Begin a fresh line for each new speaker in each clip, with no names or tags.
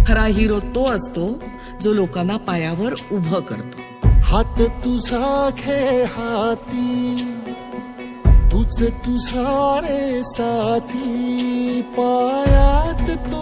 खरा हिरो तो असतो जो लोकांना पायावर उभं करतो.
हात तुझा घे हाती, तुझ तुझा रे साथी, पायात तू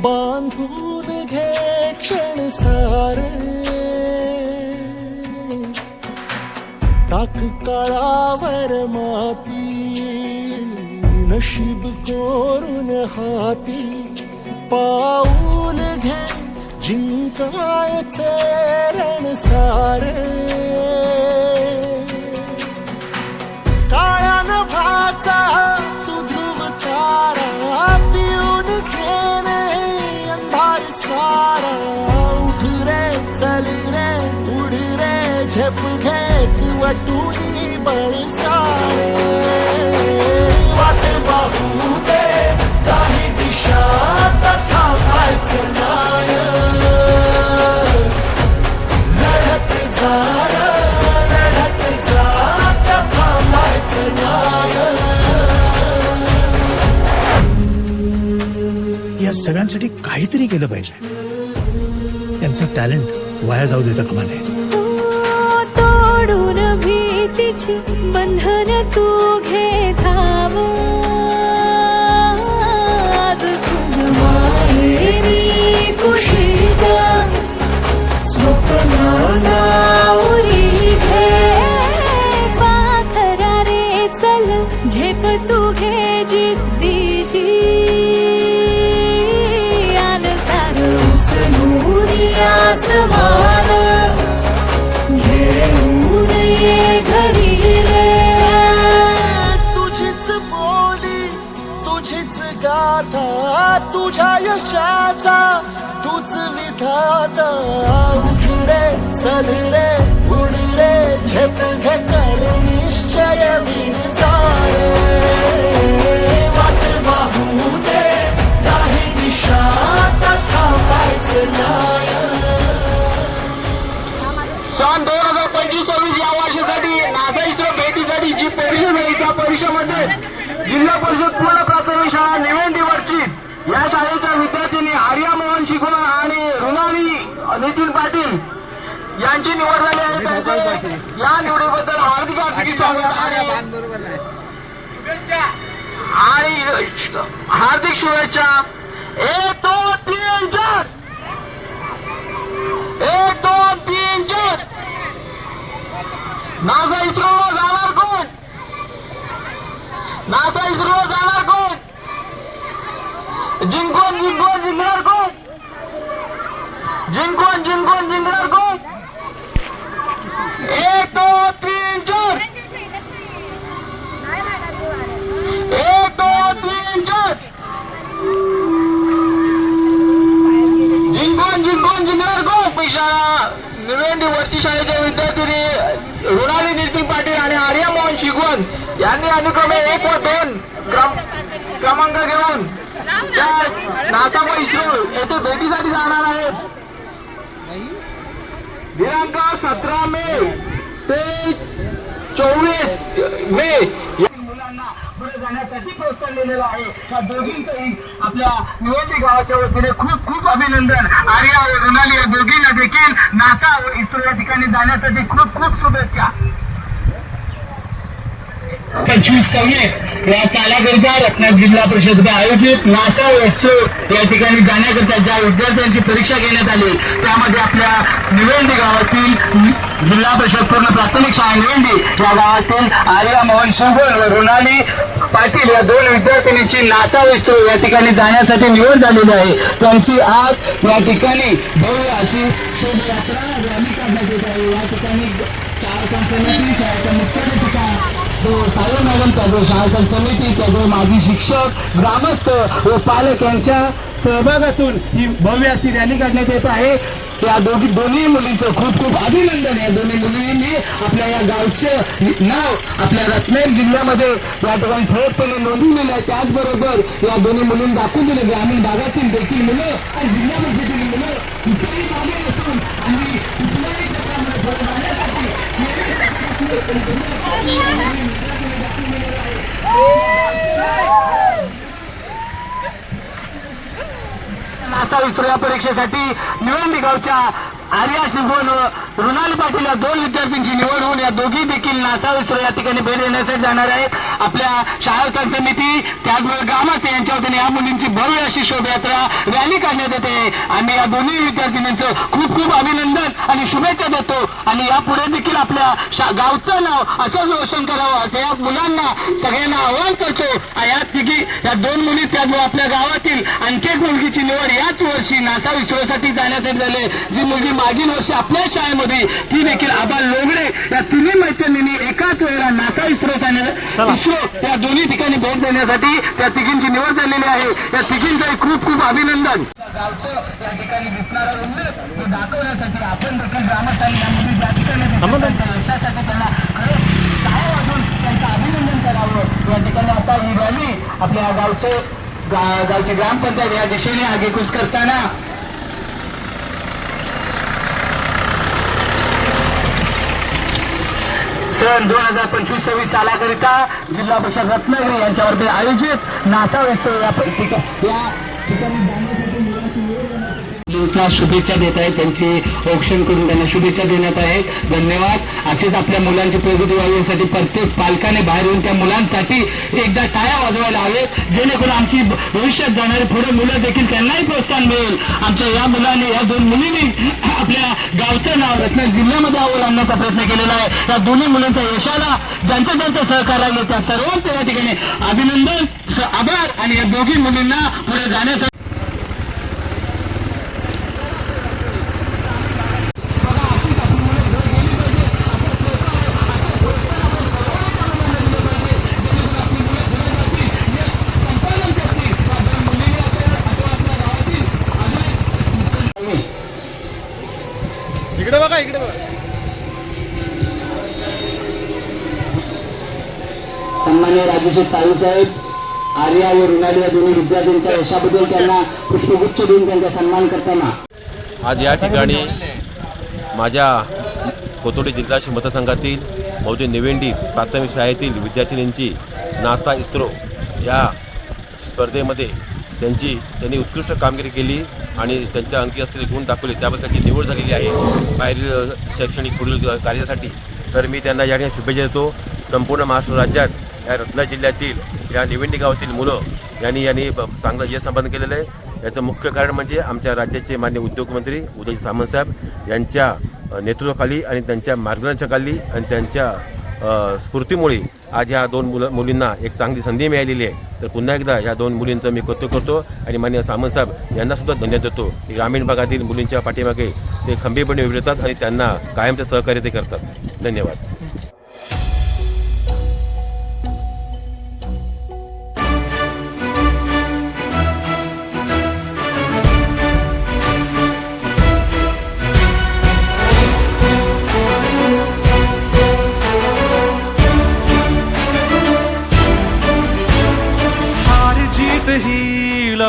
बांधून घे क्षण सारे. टाक काळावर माती, नशीब कोरून हाती, पाऊल घे जिंकायचे रण सारे. काळ्या नभाचा तू ध्रुव तारा, पिऊन घेणे अंधार सारा. उठ रे चल रे उड रे झेप घे तू वाटूनी बळ सारे. वाट पाहू दे काही दिशा थांबायचं नाय. लढत जा थांबायचं नाय.
या सगळ्यांसाठी काहीतरी केलं पाहिजे. यांचं टॅलेंट वाया जाऊ देता कामा नये.
तोडून भीतीची बंधन तू घे धाव. आज तुझ माहेरी कुशीत स्वप्नाला उरी घे. पाखरा रे चल झेप तू घे जिद्दीची. आन सार उचलून आसमान घेऊन ये घरी रे.
तुझीच बोली तुझीच गाथा, तुझ्या यशाचा तूच विधाता. उठ रे चल रे उड रे झेप घे कर निश्चय विण जारे. वाट पाहू दे काही दिशा थांबायचं नाय.
सन 2025-26 या वर्षासाठी नासा इस्रो भेटीसाठी जी परिषद आहे त्या परिषदेमध्ये जिल्हा परिषद पूर्ण प्राथमिक शाळा निवेंदीवरची या शाळेच्या विद्यार्थिनी आर्या मोहन शिगोळ आणि रुणाली नितीन पाटील यांची निवड झाली आहे. त्यांचे या निवडीबद्दल हार्दिक स्वागत आणि हार्दिक शुभेच्छा. 1 2 3 4 1 2 3 4. नासा इस्रोला जाणार कोण? नासा इस्रोला जाणार कोण? जिंकून जिंकून जिंकणार कोण? जिंकून जिंकून जिंकणार कोण? 1 2 3 4. 1 2 3 4. जिंकून जिंकून जिंकणार कोण? शाळा निवेंदी वरची शाळेच्या विद्यार्थिनी रुणाली नितीन पाटील आणि आर्या मोहन शिगवण यांनी अनुक्रमे 1 व 2 क्रमांक घेऊन त्या नासा व इस्रो येथे भेटीसाठी जाणार आहेत. दिनांक 17 मे ते 24 मे मुलांना पुढे जाण्यासाठी प्रोत्साहन दिलेलं आहे. त्या दोघींचंही आपल्या निवेदी गावाच्या वतीने खूप खूप अभिनंदन. आर्या व रुणाली या दोघींना देखील नासा व इस्रो या ठिकाणी जाण्यासाठी खूप खूप शुभेच्छा. 25-26 या सालाकरिता रत्नागिरी जिल्हा परिषद आयोजित नासा व इस्रो या ठिकाणी जाण्याकरिता ज्या विद्यार्थ्यांची परीक्षा घेण्यात आली त्यामध्ये आपल्या निवेंदी गावातील जिल्हा परिषद पूर्ण प्राथमिक शाळा निवेंदी या गावातील आर्या मोहन शिगोळ व रुणाली पाटील या 2 विद्यार्थिनींची नासा व इस्रो या ठिकाणी जाण्यासाठी निवड झालेली आहे. त्यांची आज या ठिकाणी भव्य अशी शोभायात्रा रॅली काढण्यात येत आहे. या ठिकाणी शाळा समिती शाळेच्या मुख्याध्यापिका जो साहेब मॅडम त्याचे शाळा समिती त्याचे माजी शिक्षक ग्रामस्थ व पालक यांच्या सहभागातून ही भव्य अशी रॅली काढण्यात येत आहे. या दोन्ही मुलींचं खूप खूप अभिनंदन. या दोन्ही मुलींनी आपल्या या गावचं नाव आपल्या रत्नागिरी जिल्ह्यामध्ये या ठिकाणी ठळकपणे नोंदवलेलं आहे. त्याचबरोबर या दोन्ही मुलींनी दाखवून दिले ग्रामीण भागातील देखील मुलं आणि जिल्हा परिषदेतील मुलं कुठेही मागे नसून आणि कुठल्याही क्षेत्रामध्ये पुढे जाण्यासाठी नासा इस्रो या परीक्षेसाठी निवंडी गावच्या आर्या शिगोन व रुणाली पाटील या 2 विद्यार्थ्यांची निवड होऊन या दोघी देखील नासा इस्रो या ठिकाणी भेट देण्यासाठी जाणार आहेत. आपल्या शाळा समिती त्याचबरोबर ग्रामस्थ यांच्या वतीने या मुलींची भव्य अशी शोभायात्रा रॅली काढण्यात येते. आम्ही या दोन्ही विद्यार्थिनींचं खूप खूप अभिनंदन आणि शुभेच्छा देतो आणि यापुढे देखील आपल्या गावचं नाव असंच रोशन करावं असं या मुलांना सगळ्यांना आवाहन करतो. या 2 मुली त्याचबरोबर आपल्या गावातील आणखी एक मुलगीची निवड याच वर्षी नासा इस्रोसाठी जाण्यासाठी झाले. जी मुलगी मागील वर्षी आपल्या शाळेमध्ये ती देखील आबा लोगडे या तिन्ही मैत्रिणींनी एकाच वेळेला नासा इस्रो या दोन्ही ठिकाणी भेट देण्यासाठी त्या तिघींची निवड झालेली आहे. या तिघींचं खूप खूप अभिनंदन. गावचं या ठिकाणी दिसणारा उल्लेख दाखवण्यासाठी आपण देखील ग्रामस्थांनी या मुली ज्या ठिकाणी यशासाठी त्यांना टाळ्या वाजवून त्यांचं अभिनंदन करावं. या ठिकाणी आता ही रॅली आपल्या गावची ग्रामपंचायत या दिशेने आगेकूच करताना सन 2025-26 सालाकरिता जिल्हा परिषद रत्नागिरी यांच्यावरती आयोजित नासा इस्रो या ठिकाणी शुभेच्छा देत आहेत. त्यांची औक्षण करून त्यांना शुभेच्छा देण्यात आहेत. धन्यवाद. असेच आपल्या मुलांची प्रगती व्हावी यासाठी प्रत्येक पालकाने बाहेर येऊन त्या मुलांसाठी एकदा टाळ्या वाजवायला हवेत, जेणेकरून आमची भविष्यात जाणारी पुढे मुलं देखील त्यांनाही प्रोत्साहन मिळेल. आमच्या या मुलांनी या 2 मुलींनी आपल्या गावचं नाव रत्नागिरी जिल्ह्यामध्ये आवड आणण्याचा प्रयत्न केलेला आहे. या दोन्ही मुलांच्या यशाला ज्यांचं सहकार्य आहे त्या सर्वांचं या ठिकाणी अभिनंदन, आभार आणि या दोघी मुलींना पुढे जाण्यासाठी
इकडे बघा.
सन्मान्य राजूशेठ साळवी साहेब, आर्या व रुणाली या दोन्ही विद्यार्थ्यांच्या यशाबद्दल त्यांना पुष्पगुच्छ देऊन त्यांचा सन्मान करताना
आज या ठिकाणी माझ्या कोथोडी जिल्हा मतदारसंघातील मौजे निवेंडी प्राथमिक शाळेतील विद्यार्थिनींची नासा इस्रो या स्पर्धेमध्ये त्यांनी उत्कृष्ट कामगिरी केली आणि त्यांच्या अंकी असलेले गुण दाखवले. त्याबद्दल त्यांची निवड झालेली आहे बाहेरील शैक्षणिक पुढील कार्यासाठी. तर मी त्यांना या ठिकाणी शुभेच्छा देतो. संपूर्ण महाराष्ट्र राज्यात या रत्नागिरी जिल्ह्यातील या निवेंडी गावातील मुलं यांनी चांगलं यश संपादन केलेलं आहे. याचं मुख्य कारण म्हणजे आमच्या राज्याचे माननीय उद्योगमंत्री उदय सामंत साहेब यांच्या नेतृत्वाखाली आणि त्यांच्या मार्गदर्शनाखाली आणि त्यांच्या स्फूर्तीमुळे आज ह्या 2 मुलींना एक चांगली संधी मिळालेली आहे. तर पुन्हा एकदा या 2 मुलींचं मी कौतुक करतो आणि माननीय सामंत साहेब यांनासुद्धा धन्यवाद देतो. ग्रामीण भागातील मुलींच्या पाठीमागे ते खंबीरपणे उभे राहतात आणि त्यांना कायमचं सहकार्य ते करतात. धन्यवाद.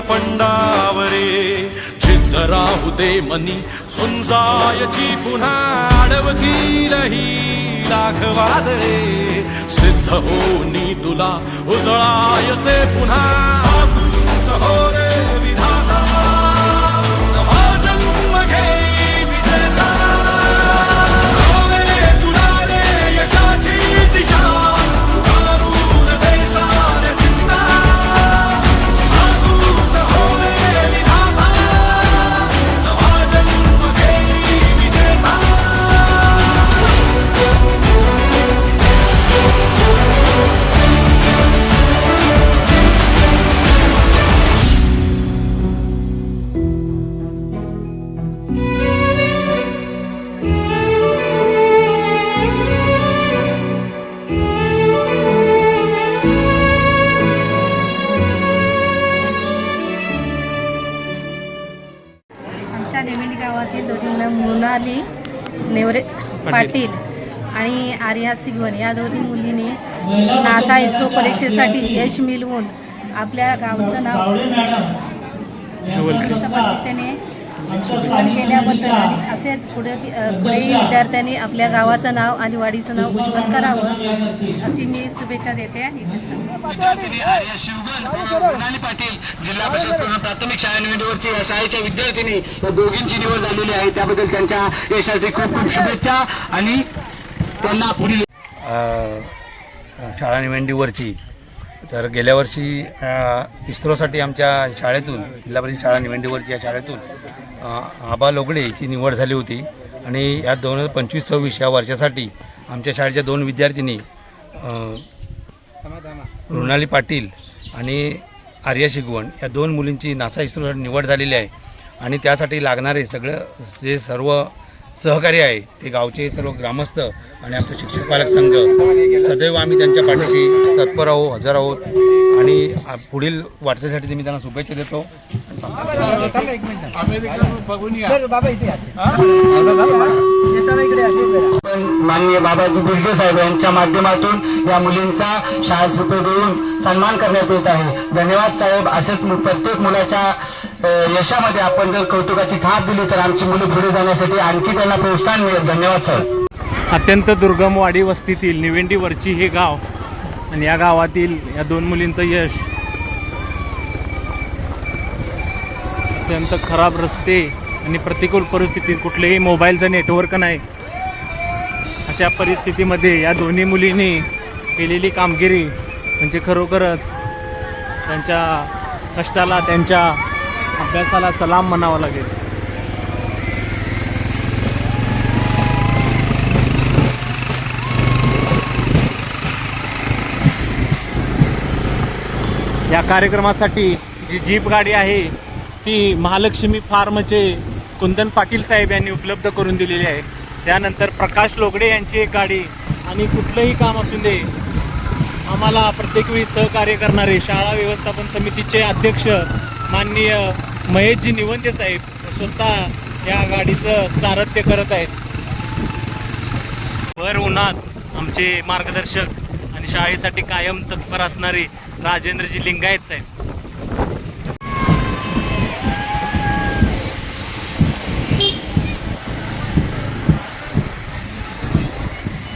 पंडावरे जिद्द राहू दे मनी झुंजायची पुन्हा अडवतील ही लाख वादळे सिद्ध होनी तुला उजळायचे पुन्हा हो रे विधाता नवा जन्म घे विजेता हो रे तुला रे यशाची दिशा सुधारून दे साऱ्या चिंता
निवेंडी गावातील 2 मृणाली नेवरे पाटील आणि आर्या सिगवन या 2 मुलींनी नासा इस्रो परीक्षेसाठी यश मिळवून आपल्या गावचं नाव पद्धतीने केल्याबद्दल आणि असेच पुढेही विद्यार्थ्यांनी आपल्या गावाचं नाव आणि वाडीचं नाव उज्ज्वल करावं अशी मी शुभेच्छा देते आणि
विद्यार्थिनी आर्या शिवगण मृणाली पाटील जिल्हा परिषद पूर्ण प्राथमिक शाळा निवडीवरची या शाळेच्या विद्यार्थिनी या दोघींची निवड झालेली आहे. त्याबद्दल त्यांच्या यशासाठी खूप खूप शुभेच्छा आणि त्यांना पुढील
शाळा निवडीवरची तर गेल्या वर्षी इस्रोसाठी आमच्या शाळेतून जिल्हा परिषद शाळा निवडीवरची या शाळेतून आबा लोगडे यांची निवड झाली होती आणि या 2025-26 या वर्षासाठी आमच्या शाळेच्या 2 विद्यार्थिनी मृणाली पाटील आणि आर्या शिगवण या 2 मुलींची नासा इस्रोसाठी निवड झालेली आहे. आणि त्यासाठी लागणारे सगळं जे सर्व सहकार्य आहे ते गावचे सर्व ग्रामस्थ आणि आमचं शिक्षक पालक संघ सदैव आम्ही त्यांच्या पाठीशी तत्पर आहोत, हजर आहोत आणि पुढील वाटचालीसाठी मी त्यांना शुभेच्छा देतो.
माननीय बाबाजी गुर्जे साहेब यांच्या माध्यमातून या मुलींचा शाळेत सुपे देऊन सन्मान करण्यात येत आहे. धन्यवाद साहेब. असेच प्रत्येक मुलाच्या यशामध्ये आपण जर कौतुकाची थाप दिली तर आमची मुलं पुढे जाण्यासाठी आणखी त्यांना प्रोत्साहन मिळेल. धन्यवाद साहेब.
अत्यंत दुर्गम वाडी वस्तीतील निवेंडीवरची हे गाव आणि या गावातील या 2 मुलींचं यश अत्यंत खराब रस्ते आणि प्रतिकूल परिस्थितीत कुठलेही मोबाईलचं नेटवर्क नाही अशा परिस्थितीमध्ये या दोन्ही मुलींनी केलेली कामगिरी म्हणजे खरोखरच त्यांच्या कष्टाला त्यांच्या अभ्यासाला सलाम म्हणावा लागेल. या कार्यक्रमासाठी जी जीप गाडी आहे ती महालक्ष्मी फार्मचे कुंदन पाटील साहेब यांनी उपलब्ध करून दिलेली आहे. त्यानंतर प्रकाश लोगडे यांची एक गाडी आणि कुठलंही काम असू दे आम्हाला प्रत्येक वेळी सहकार्य करणारे शाळा व्यवस्थापन समितीचे अध्यक्ष माननीय महेशजी निवंते साहेब स्वतः या गाडीचं सारथ्य करत आहेत. भर उन्हात आमचे मार्गदर्शक आणि शाळेसाठी कायम तत्पर असणारे राजेंद्रजी लिंगायत साहेब.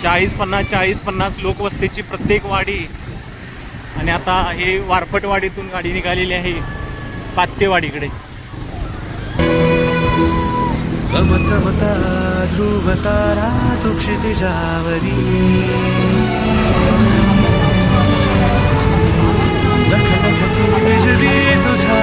चाळीस पन्नास लोकवस्तीची प्रत्येक वाडी आणि आता हे वारपटवाडीतून गाडी निघालेली आहे पात्यवाडीकडे.
समसमता ध्रुवतारा तु क्षितिजावरी लख लख ती बिजली तुझ्या